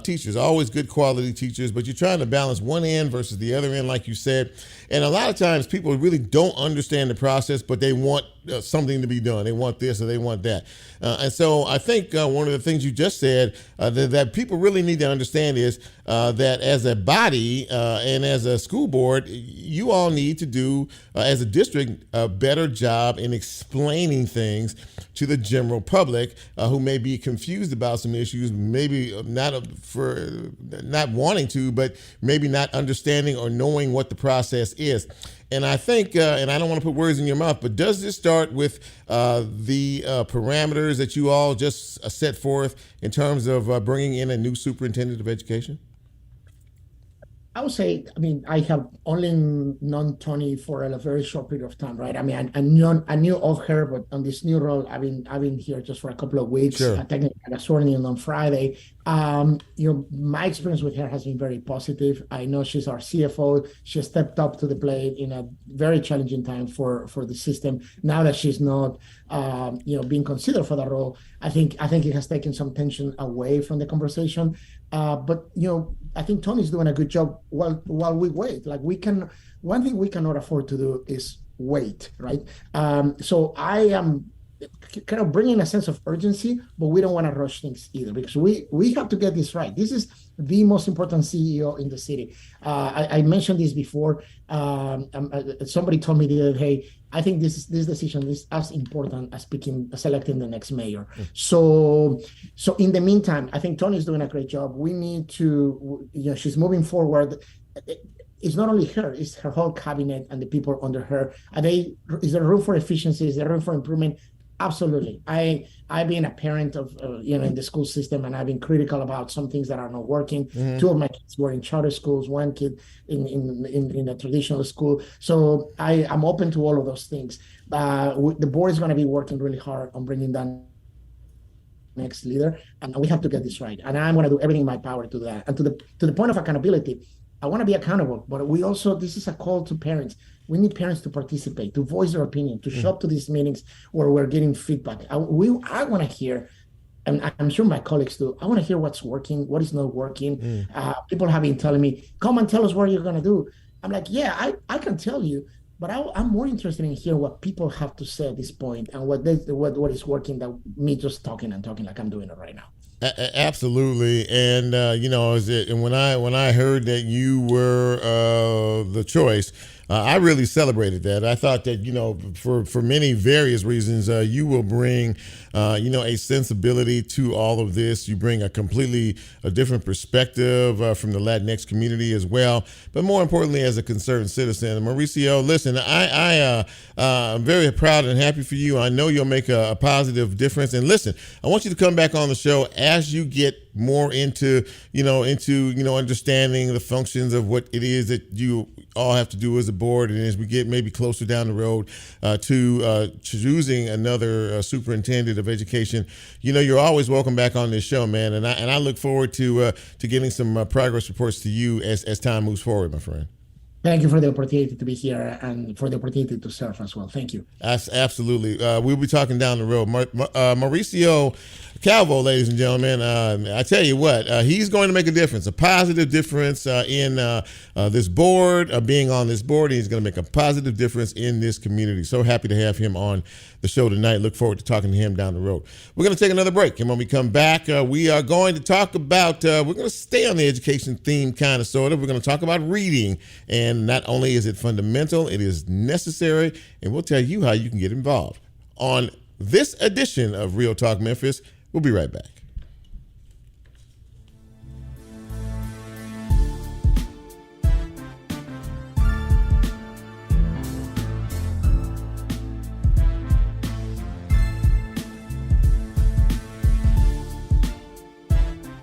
teachers, always good quality teachers, but you're trying to balance one end versus the other end, like you said. And a lot of times people really don't understand the process, but they want something to be done. They want this or they want that. And so I think one of the things you just said that people really need to understand is that as a body and as a school board, you all need to do, as a district, a better job in explaining things to the general public who may be confused about some issues, maybe not for not wanting to, but maybe not understanding or knowing what the process is. And I think, and I don't want to put words in your mouth, but does this start with the parameters that you all just set forth in terms of bringing in a new superintendent of education? I would say, I have only known Tony for a very short period of time, right? I knew of her, but on this new role, I've been here just for a couple of weeks. Sure. Technically, I got sworn in on Friday. My experience with her has been very positive. I know she's our CFO. She stepped up to the plate in a very challenging time for the system. Now that she's not, being considered for that role, I think it has taken some tension away from the conversation. But I think Tony's doing a good job while we wait. One thing we cannot afford to do is wait, right? So I am kind of bringing a sense of urgency, but we don't want to rush things either, because we have to get this right. This is the most important CEO in the city. I mentioned this before. Somebody told me the other day, hey, I think this decision is as important as selecting the next mayor. So in the meantime, I think Tony's doing a great job. We need to, she's moving forward. It's not only her, it's her whole cabinet and the people under her. Is there room for efficiency? Is there room for improvement? Absolutely. I've been a parent of, in the school system, and I've been critical about some things that are not working. Mm-hmm. 2 of my kids were in charter schools, 1 kid in a traditional school. So I'm open to all of those things. The board is going to be working really hard on bringing down next leader, and we have to get this right. And I'm going to do everything in my power to do that. And to the point of accountability, I want to be accountable, but this is a call to parents. We need parents to participate, to voice their opinion, to show up to these meetings where we're getting feedback. I want to hear, and I'm sure my colleagues do, I want to hear what's working, what is not working. People have been telling me, come and tell us what you're going to do. I'm like, yeah, I can tell you, but I'm more interested in hearing what people have to say at this point and what is working than me just talking like I'm doing it right now. Absolutely, and when I heard that you were the choice, I really celebrated that. I thought that for many various reasons, you will bring a sensibility to all of this. You bring a completely different perspective from the Latinx community as well, but more importantly, as a concerned citizen. Mauricio, listen, I'm very proud and happy for you. I know you'll make a positive difference. And listen, I want you to come back on the show as you get more into understanding the functions of what it is that you all have to do as a board, and as we get maybe closer down the road to choosing another superintendent of education, you're always welcome back on this show, man. And I look forward to getting some progress reports to you as time moves forward, my friend. Thank you for the opportunity to be here and for the opportunity to serve as well. Thank you. Absolutely. We'll be talking down the road. Mauricio Calvo, ladies and gentlemen, I tell you what, he's going to make a difference, a positive difference in this board, being on this board. He's going to make a positive difference in this community. So happy to have him on the show tonight. Look forward to talking to him down the road. We're going to take another break, and when we come back, we are going to talk about, we're going to stay on the education theme, kind of, sort of. We're going to talk about reading, and not only is it fundamental, it is necessary, and we'll tell you how you can get involved. On this edition of Real Talk Memphis, we'll be right back.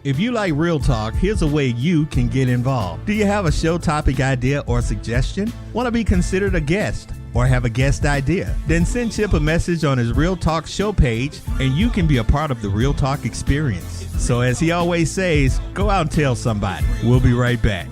If you like Real Talk, here's a way you can get involved. Do you have a show topic idea or suggestion? Want to be considered a guest? or have a guest idea? Then send Chip a message on his Real Talk show page and you can be a part of the Real Talk experience. So as he always says, go out and tell somebody. We'll be right back.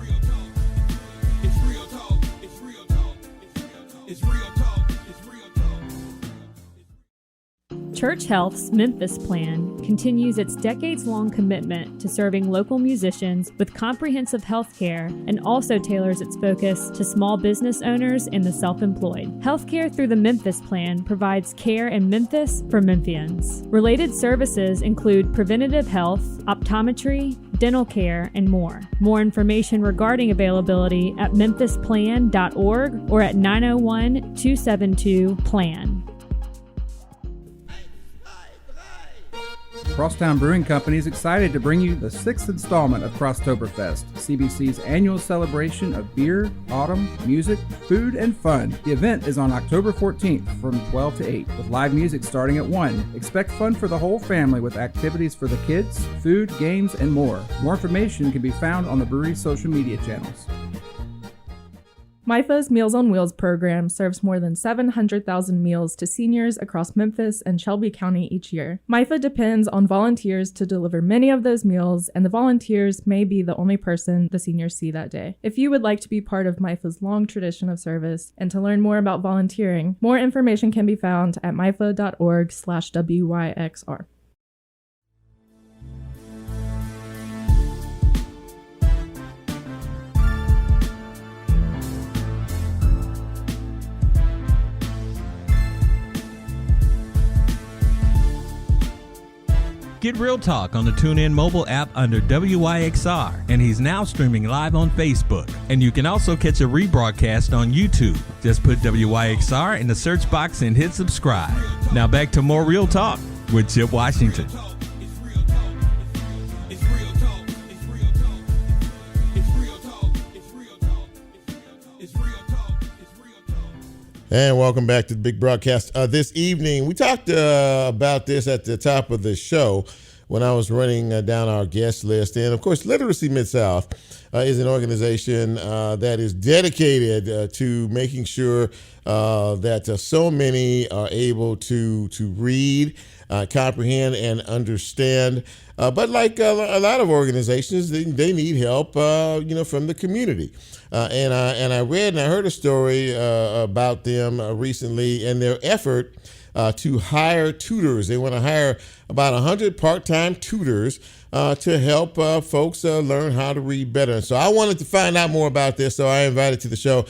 Church Health's Memphis Plan continues its decades-long commitment to serving local musicians with comprehensive health care and also tailors its focus to small business owners and the self-employed. Healthcare through the Memphis Plan provides care in Memphis for Memphians. Related services include preventative health, optometry, dental care, and more. More information regarding availability at memphisplan.org or at 901-272-PLAN. Crosstown Brewing Company is excited to bring you the 6th installment of Crosstoberfest, CBC's annual celebration of beer, autumn, music, food, and fun. The event is on October 14th from 12 to 8, with live music starting at 1. Expect fun for the whole family with activities for the kids, food, games, and more. More information can be found on the brewery's social media channels. MIFA's Meals on Wheels program serves more than 700,000 meals to seniors across Memphis and Shelby County each year. MIFA depends on volunteers to deliver many of those meals, and the volunteers may be the only person the seniors see that day. If you would like to be part of MIFA's long tradition of service and to learn more about volunteering, more information can be found at mifa.org/WYXR. Get Real Talk on the TuneIn mobile app under WYXR, and he's now streaming live on Facebook. And you can also catch a rebroadcast on YouTube. Just put WYXR in the search box and hit subscribe. Now back to more Real Talk with Chip Washington. And welcome back to the big broadcast. This evening, we talked about this at the top of the show when I was running down our guest list. And of course, Literacy Mid-South is an organization that is dedicated to making sure that so many are able to read, comprehend, and understand. But like a lot of organizations, they need help, from the community. And I read and I heard a story about them recently and their effort to hire tutors. They want to hire about 100 part-time tutors to help folks learn how to read better. And so I wanted to find out more about this, so I invited to the show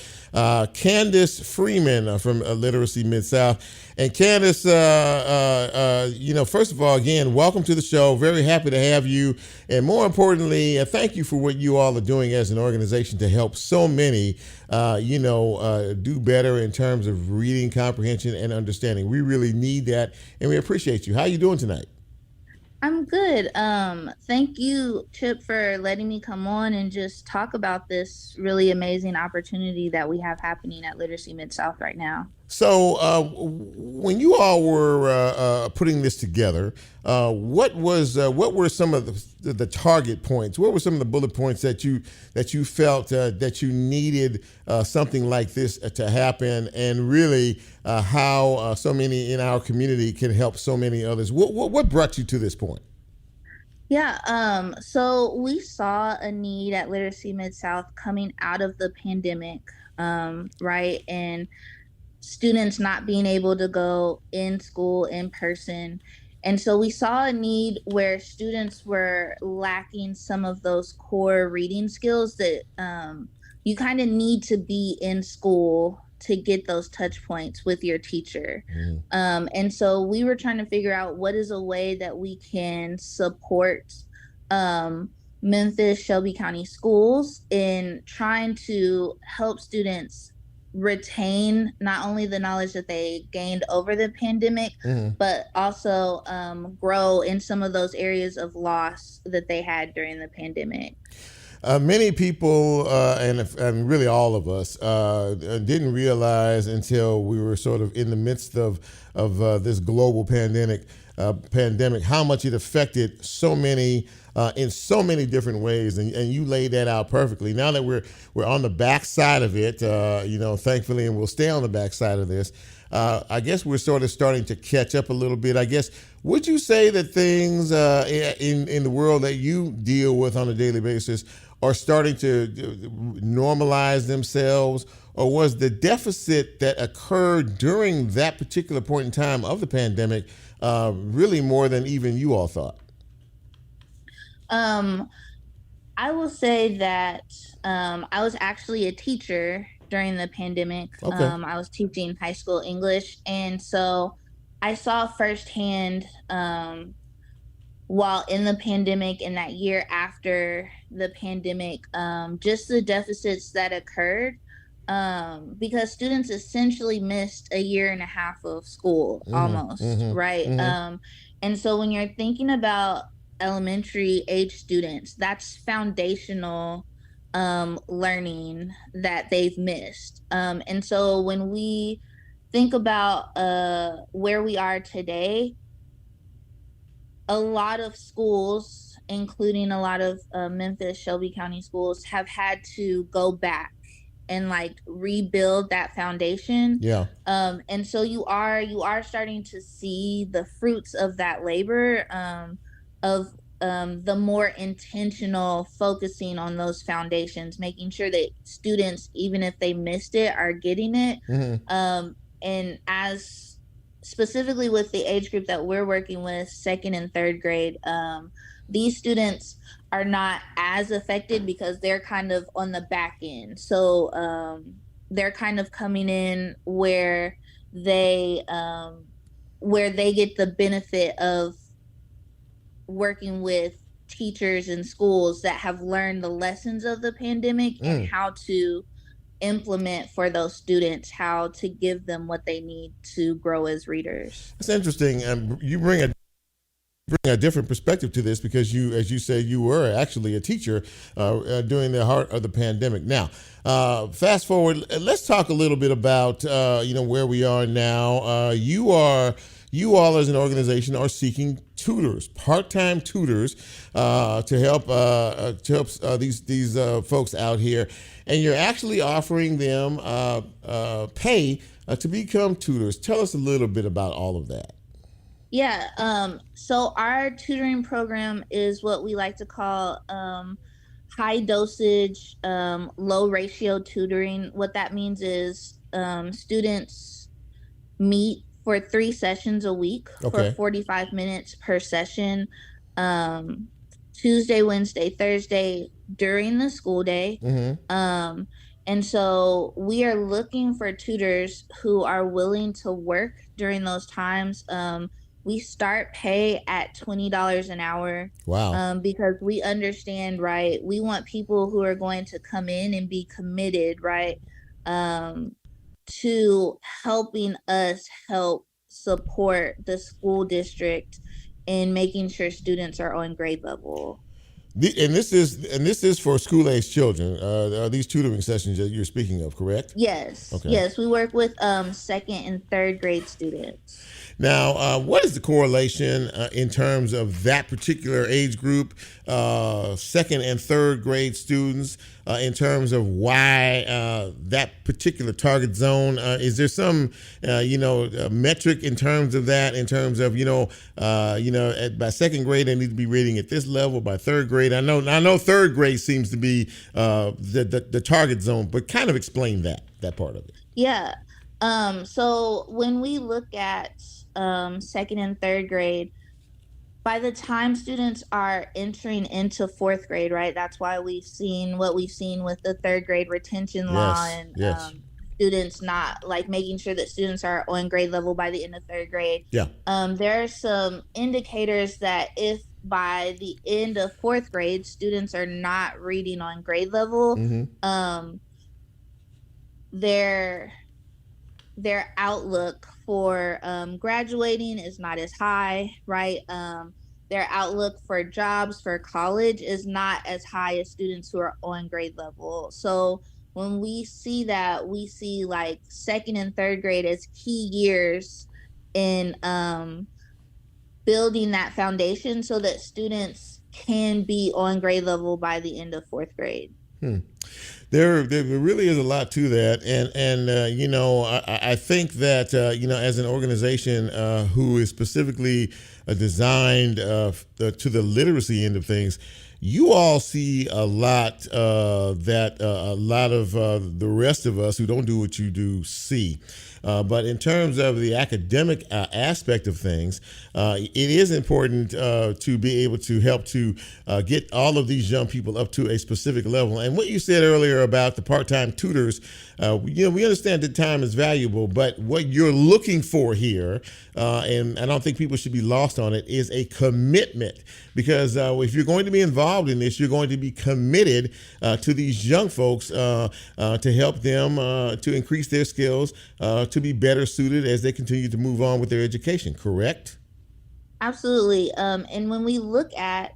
Candace Freeman from Literacy Mid-South. And Candace, first of all, again, welcome to the show. Very happy to have you. And more importantly, thank you for what you all are doing as an organization to help so many, do better in terms of reading, comprehension, and understanding. We really need that, and we appreciate you. How are you doing tonight? I'm good. Thank you, Chip, for letting me come on and just talk about this really amazing opportunity that we have happening at Literacy Mid-South right now. So when you all were putting this together, what were some of the target points? What were some of the bullet points that you felt that you needed something like this to happen, and really how so many in our community can help so many others? What brought you to this point? Yeah, so we saw a need at Literacy Mid-South coming out of the pandemic, right? And students not being able to go in school in person. And so we saw a need where students were lacking some of those core reading skills that you kind of need to be in school to get those touch points with your teacher. And so we were trying to figure out what is a way that we can support Memphis, Shelby County schools in trying to help students retain not only the knowledge that they gained over the pandemic, but also grow in some of those areas of loss that they had during the pandemic. Many people, and really all of us, didn't realize until we were sort of in the midst of this global pandemic how much it affected so many in so many different ways, and you laid that out perfectly. Now that we're on the backside of it, thankfully, and we'll stay on the backside of this. I guess we're sort of starting to catch up a little bit. I guess, would you say that things in the world that you deal with on a daily basis are starting to normalize themselves, or was the deficit that occurred during that particular point in time of the pandemic really more than even you all thought? I will say that I was actually a teacher during the pandemic. Okay. I was teaching high school English, and so I saw firsthand while in the pandemic and that year after the pandemic, just the deficits that occurred because students essentially missed a year and a half of school almost, right? And so when you're thinking about elementary age students, that's foundational learning that they've missed. And so when we think about where we are today, a lot of schools, including a lot of Memphis, Shelby County schools, have had to go back and like rebuild that foundation. Yeah. And so you are starting to see the fruits of that labor, of the more intentional focusing on those foundations, making sure that students, even if they missed it, are getting it. And as specifically with the age group that we're working with, second and third grade, these students are not as affected because they're kind of on the back end. So they're kind of coming in where they get the benefit of working with teachers and schools that have learned the lessons of the pandemic and how to implement for those students, how to give them what they need to grow as readers. That's interesting. You bring a different perspective to this because you, as you say, you were actually a teacher during the heart of the pandemic. Now, fast forward, let's talk a little bit about where we are now. You all as an organization are seeking tutors, part-time tutors, to help these folks out here, and you're actually offering them pay to become tutors. Tell us a little bit about all of that. Yeah. So our tutoring program is what we like to call high dosage, low ratio tutoring. What that means is students meet for 3 sessions a week for 45 minutes per session, Tuesday, Wednesday, Thursday during the school day. And so we are looking for tutors who are willing to work during those times. We start pay at $20 an hour. Wow. Because we understand, right? We want people who are going to come in and be committed, right? To helping us help support the school district in making sure students are on grade level. And this is for school-age children. Are these tutoring sessions that you're speaking of, correct? Yes. Okay. Yes, we work with second and third grade students. Now, what is the correlation in terms of that particular age group, second and third grade students, in terms of why that particular target zone? Is there some, metric in terms of that? In terms of, by second grade they need to be reading at this level. By third grade, I know third grade seems to be the target zone, but kind of explain that part of it. Yeah. So when we look at second and third grade, by the time students are entering into fourth grade, right? That's why we've seen what we've seen with the third grade retention law and students not like making sure that students are on grade level by the end of third grade. Yeah. There are some indicators that if by the end of fourth grade, students are not reading on grade level, their outlook for graduating is not as high, right? Their outlook for jobs, for college is not as high as students who are on grade level. So when we see that, we see like second and third grade as key years in building that foundation so that students can be on grade level by the end of 4th grade. There really is a lot to that, and you know, I think that you know, as an organization who is specifically designed to the literacy end of things, you all see a lot that a lot of the rest of us who don't do what you do see. But in terms of the academic aspect of things, it is important to be able to help to get all of these young people up to a specific level. And what you said earlier about the part-time tutors, you know, we understand that time is valuable, but what you're looking for here, and I don't think people should be lost on it, is a commitment. Because if you're going to be involved in this, you're going to be committed to these young folks to help them to increase their skills, to be better suited as they continue to move on with their education, correct? Absolutely. And when we look at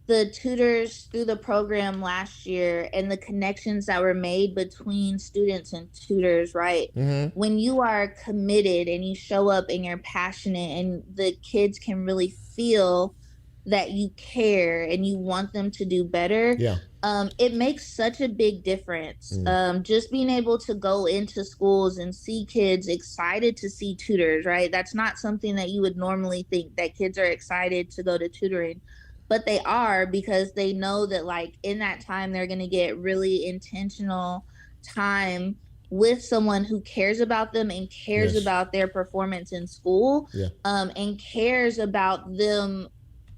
the tutors through the program last year and the connections that were made between students and tutors, right? Mm-hmm. When you are committed and you show up and you're passionate and the kids can really feel that you care and you want them to do better, it makes such a big difference. Just being able to go into schools and see kids excited to see tutors, right? That's not something that you would normally think, that kids are excited to go to tutoring, but they are, because they know that like in that time they're going to get really intentional time with someone who cares about them and cares about their performance in school, and cares about them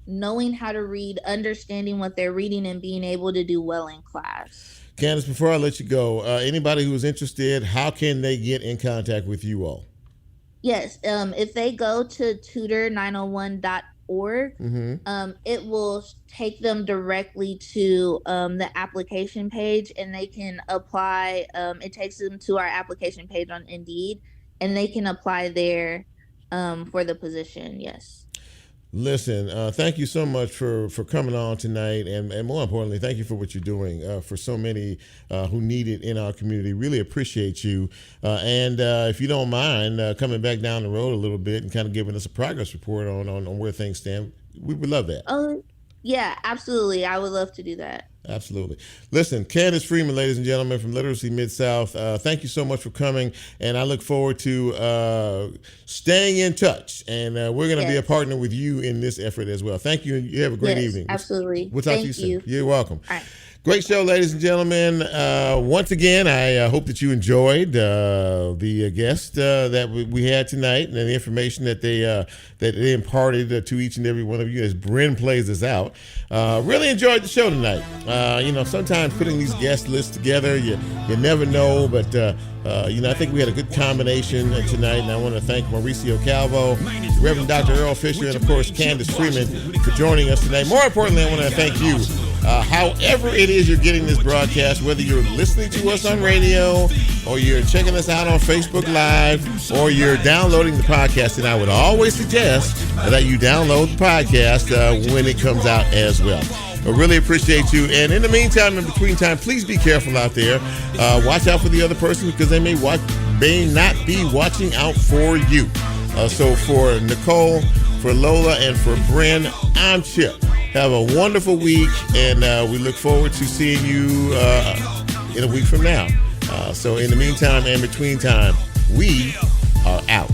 knowing how to read, understanding what they're reading, and being able to do well in class. Candace, before I let you go, anybody who is interested, how can they get in contact with you all? Yes, if they go to tutor901.org, it will take them directly to the application page, and they can apply. It takes them to our application page on Indeed, and they can apply there for the position. Yes. Listen, thank you so much for coming on tonight, and more importantly, thank you for what you're doing for so many who need it in our community. Really appreciate you. And if you don't mind coming back down the road a little bit and kind of giving us a progress report on where things stand, we would love that. Oh, yeah, absolutely. I would love to do that. Absolutely. Listen, Candace Freeman, ladies and gentlemen, from Literacy Mid-South, thank you so much for coming, and I look forward to staying in touch, and we're going to be a partner with you in this effort as well. Thank you, and you have a great evening. Absolutely. We'll talk to you soon. You. You're welcome. All right. Great show, ladies and gentlemen. Once again, I hope that you enjoyed the guest that we had tonight and the information that they imparted to each and every one of you as Bryn plays this out. Really enjoyed the show tonight. You know, sometimes putting these guest lists together, you never know, but you know, I think we had a good combination tonight, and I want to thank Mauricio Calvo, Reverend Dr. Earle Fisher, and of course Candace Freeman for joining us tonight. More importantly, I want to thank you. However it is you're getting this broadcast, whether you're listening to us on radio or you're checking us out on Facebook Live or you're downloading the podcast, and I would always suggest that you download the podcast when it comes out as well. I really appreciate you. And in the meantime, in between time, please be careful out there. Watch out for the other person, because they may not be watching out for you. So for Nicole, for Lola, and for Bryn, I'm Chip. Have a wonderful week, and we look forward to seeing you in a week from now. So in the meantime and between time, we are out.